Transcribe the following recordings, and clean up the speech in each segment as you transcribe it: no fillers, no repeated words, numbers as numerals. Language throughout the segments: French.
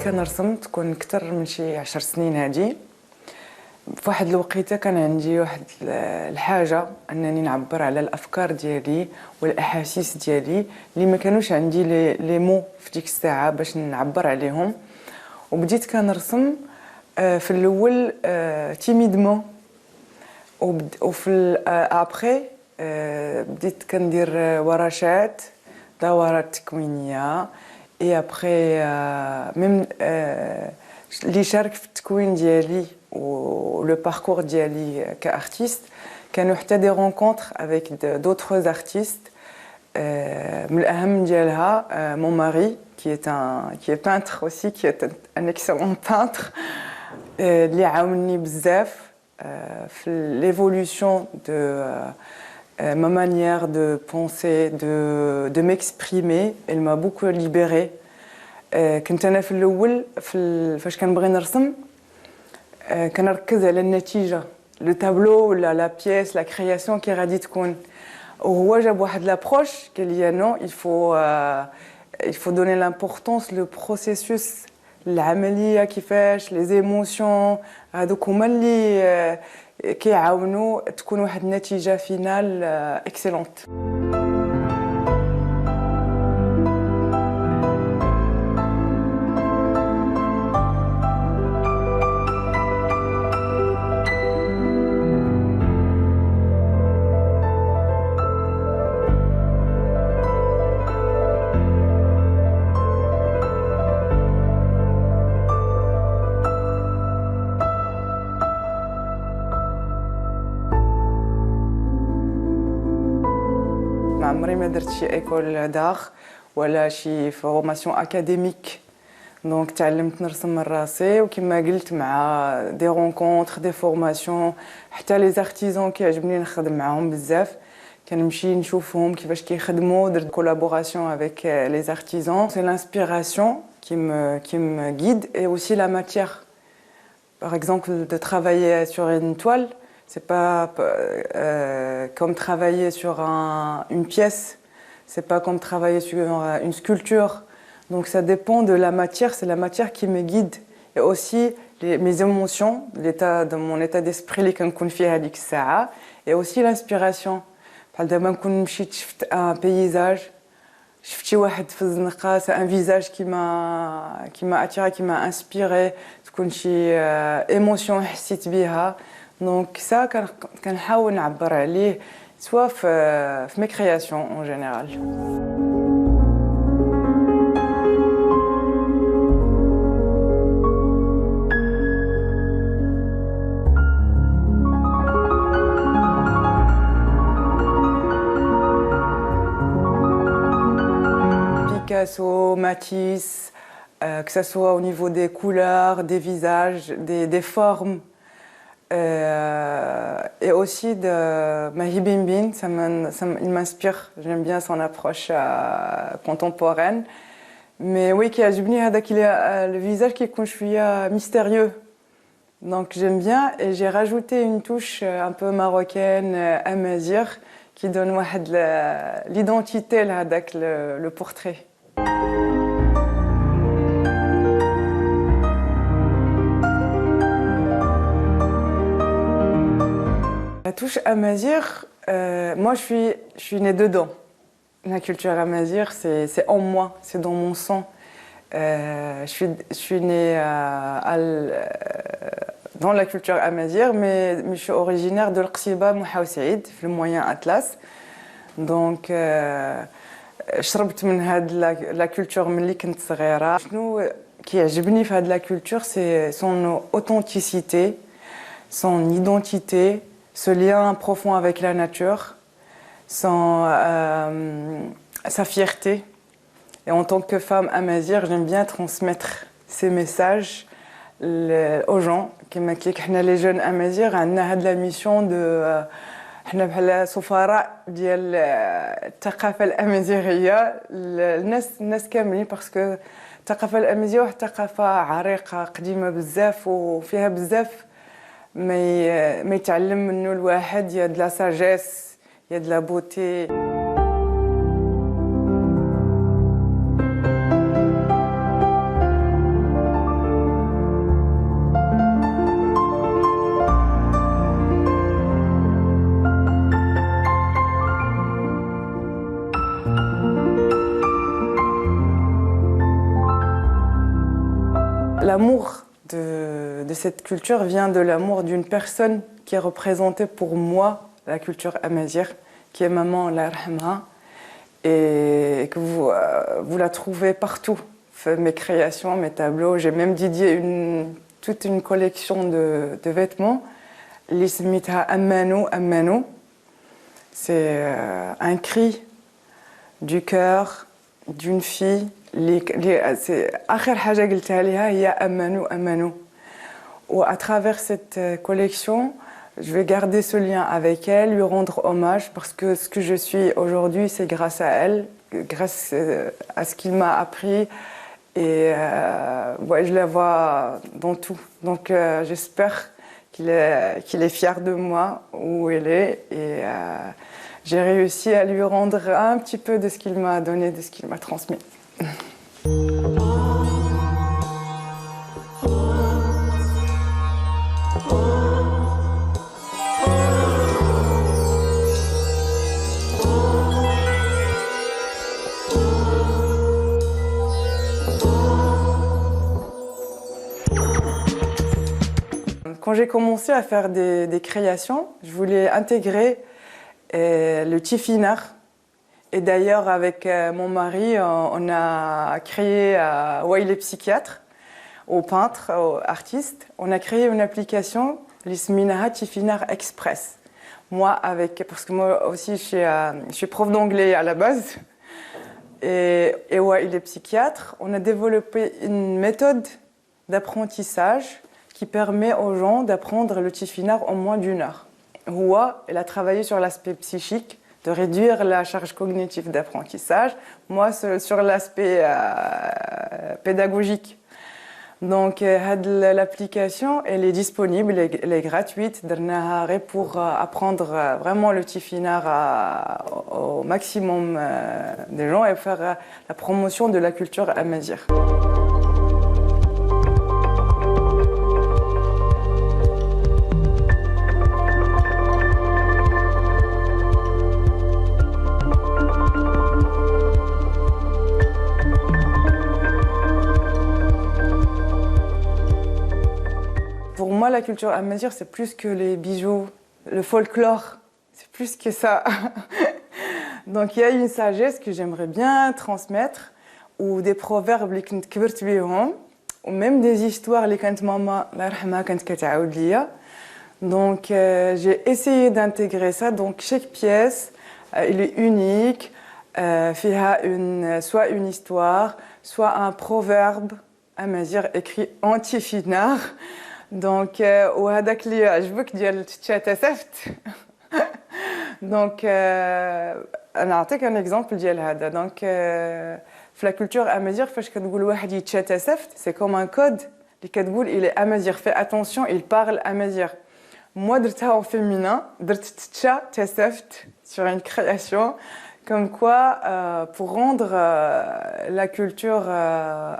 كنرسم تكون أكثر من شي 10 سنين هادي. في واحد الوقيته كان عندي واحد الحاجه انني نعبر على الافكار ديالي والاحاسيس ديالي اللي ما كانوش عندي لي مو في ديك الساعه باش نعبر عليهم. وبديت كنرسم في الاول تيميدمون، وفي ابري بديت كندير ورشات دورات تكوينيه. اي ابري ميم اللي شارك في التكوين ديالي ولو باركور ديالي كارتيست كانوا حتى دي رونكونتر افيك دوطخ ارتيست. من الاهم ديالها مون ماري qui est peintre aussi, qui est un excellent peintre, اللي عاونني بزاف في l'évolution de ma manière de penser, de m'exprimer. Elle m'a beaucoup libérée. كنت انا في الاول فاش كنبغي نرسم كنركز على النتيجه، لو تابلو ولا لا بيس لا كرياسيون كي غادي تكون. وهو جاب واحد لابروش قال لي نو il faut donner l'importance le processus، العمليه كيفاش لي زيموسيون هذوك هما اللي كيعاونوا تكون واحد النتيجه فينال اكسيلونت. ما عمري ما درت شي ايكول داغ ولا شي فورماسيون اكاديميك، دونك تعلمت نرسم من راسي. وكما قلت مع دي رونكونتر دي فورماسيون حتى لي زارتيزون كيعجبني نخدم معاهم بزاف، كنمشي نشوفهم كيفاش كيخدموا. درت كولابوراسيون افيك لي زارتيزون. سي لانسبيراسيون qui me guide et aussi la matière. Par exemple, de travailler sur une toile, c'est pas comme travailler sur une pièce, c'est pas comme travailler sur une sculpture. Donc ça dépend de la matière, c'est la matière qui me guide. Et aussi mes émotions, mon état d'esprit اللي كنكون فيه هذيك الساعة. Et aussi l'inspiration. بحال دابا نكون مشيت شفت ان بيزاج، شفت شي واحد في الزنقة، سي ان فيزاج كي ما اتيرا كي ما انسبيري، تكون شي ايموشن حسيت بها. دونك سا كنحاول نعبر عليه سوا في مي كرياسيون اون جينيرال. Picasso, Matisse, que ce soit au niveau des couleurs, des visages, des formes, et aussi de Mahi Bimbing, il m'inspire, j'aime bien son approche contemporaine. Mais oui, qui a le visage qui est شوية mystérieux. Donc j'aime bien, et j'ai rajouté une touche un peu marocaine, amazigh, qui donne l'identité avec le portrait. La touche amazigh, moi je suis née dedans. La culture amazigh, c'est en moi, c'est dans mon sang. Je suis née dans la culture amazigh, mais je suis originaire de l'Qsiba Mohaou Saïd, le moyen Atlas. Donc شربت من هاد لا كولتور ملي كنت صغيره. شنو كيعجبني في هاد لا كولتور سي son authenticité, son identité, ce lien profond avec la nature, sa fierté. Et en tant que femme amazigh, j'aime bien transmettre ces messages aux gens. كما قلت لك حنا لي جون امازيغ عندنا هاد لا ميسيون دو حنا بحال سفراء ديال الثقافه الامازيغيه. الناس كاملين باسكو الثقافه الامازيغيه واحد الثقافه عريقه قديمه بزاف وفيها بزاف ما يتعلم منه الواحد. يا د لا ساجيس، يا د لا بوتي. l'amour de cette culture vient de l'amour d'une personne qui est représentée pour moi, la culture amazigh, qui est maman, Allah yarhamha, et que vous la trouvez partout. Mes créations, mes tableaux, j'ai même dédié toute une collection de vêtements. L'ismita Ammanou Ammanou, c'est un cri du cœur d'une fille. C'est آخر حاجة قلتها لها هي أمانو أمانو. À travers cette collection, je vais garder ce lien avec elle, lui rendre hommage, parce que ce que je suis aujourd'hui, c'est grâce à elle, grâce à ce qu'il m'a appris. Et ouais, je la vois dans tout. Donc j'espère qu'il est fier de moi, où elle est. Et j'ai réussi à lui rendre un petit peu de ce qu'il m'a donné, de ce qu'il m'a transmis. Quand j'ai commencé à faire des créations, je voulais intégrer le tifinagh. Et d'ailleurs, avec mon mari, on a créé, il est psychiatre, au peintre, au artiste, on a créé une application, l'Isminaha Tifinagh Express. Parce que moi aussi, je suis prof d'anglais à la base. Et ouais, il est psychiatre. On a développé une méthode d'apprentissage qui permet aux gens d'apprendre le tifinagh en moins d'1 heure. Houa, elle a travaillé sur l'aspect psychique, de réduire la charge cognitive d'apprentissage, moi sur l'aspect pédagogique. Donc l'application, elle est disponible, elle est gratuite pour apprendre vraiment le tifinagh au maximum des gens et faire la promotion de la culture amazigh. Pour moi, la culture amazigh, c'est plus que les bijoux, le folklore, c'est plus que ça. Donc il y a une sagesse que j'aimerais bien transmettre, ou des proverbes que j'ai appris, ou même des histoires que maman Allah كتعاود ليا. Donc j'ai essayé d'intégrer ça. Donc chaque pièce, elle est unique, فيها soit une histoire, soit un proverbe amazigh écrit en tifinagh. Donc, وهذاك اللي عجبك ديال تشاتسفت. Donc, انا نعطيك un exemple ديال هذا. Donc, في la culture amazigh فاش كتقول واحد يتشاتسفت, c'est comme un code اللي كتقول il est amazigh, fais attention, il parle amazigh. Moi درتها en féminin, درت تشاتسفت sur une création. Comme quoi, pour rendre la culture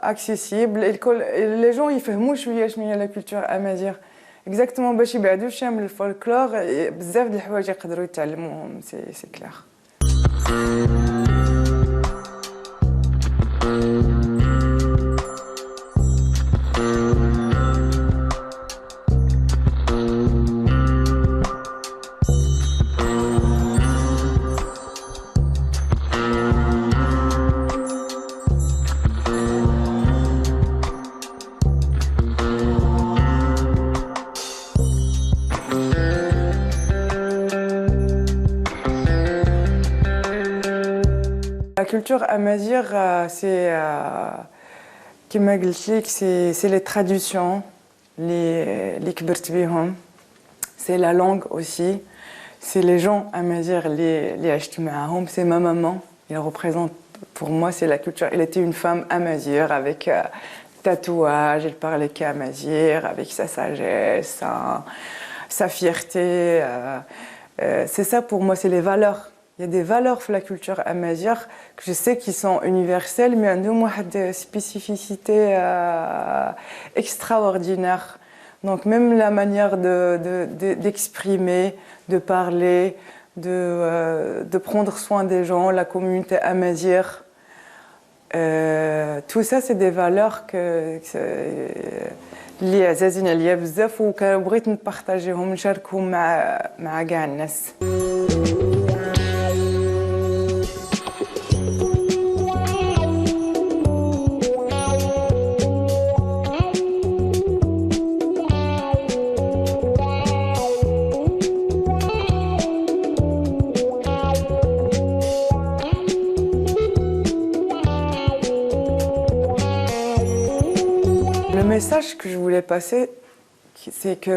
accessible, les gens ils فهموا شويه شنو هي la culture amazigh. Exactement باش يبعدوا شويه من الفولكلور, بزاف د الحوايج يقدروا يتعلموهم, سي كلير. La culture amazigh, c'est, كما قلت لك, c'est les traditions, les كبرت بيهم, c'est la langue aussi, c'est les gens amazighs اللي عشت معاهم, c'est ma maman, elle représente pour moi, c'est la culture. Elle était une femme amazigh avec tatouage, elle parlait qu'amazigh, avec sa sagesse, sa fierté. C'est ça pour moi, c'est les valeurs. Il y a des valeurs de la culture amazigh que je sais qui sont universelles, mais elles ont une spécificité extraordinaire. Donc même la manière d'exprimer, de parler, de prendre soin des gens, la communauté amazigh, Tout ça, c'est des valeurs اللي عزازين عليا بزاف وبغيت نبارطاجيهم نشاركهم مع كاع الناس. Le message que je voulais passer, c'est que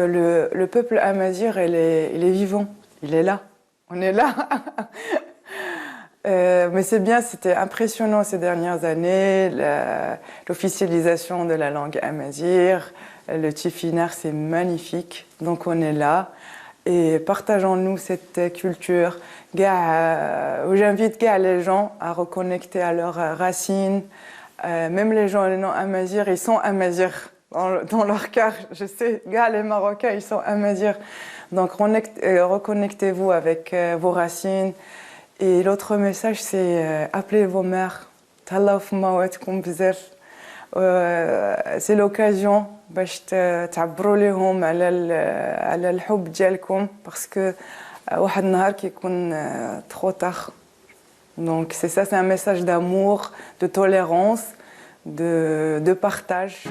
le peuple amazigh, il est vivant, il est là, on est là. Mais c'est bien, c'était impressionnant ces dernières années, l'officialisation de la langue amazigh, le tifinagh, c'est magnifique, donc on est là. Et partageons-nous cette culture. J'invite les gens à reconnecter à leurs racines. Même les gens les non amazirs, ils sont amazirs dans leur cœur. Je sais, les Marocains, ils sont amazirs. Donc reconnectez-vous avec vos racines. Et l'autre message, c'est appelez vos mères. C'est l'occasion باش تعبروا لهم على الحب ديالكم parce que واحد النهار كيكون trop tard. Donc c'est ça, c'est un message d'amour, de tolérance, de partage.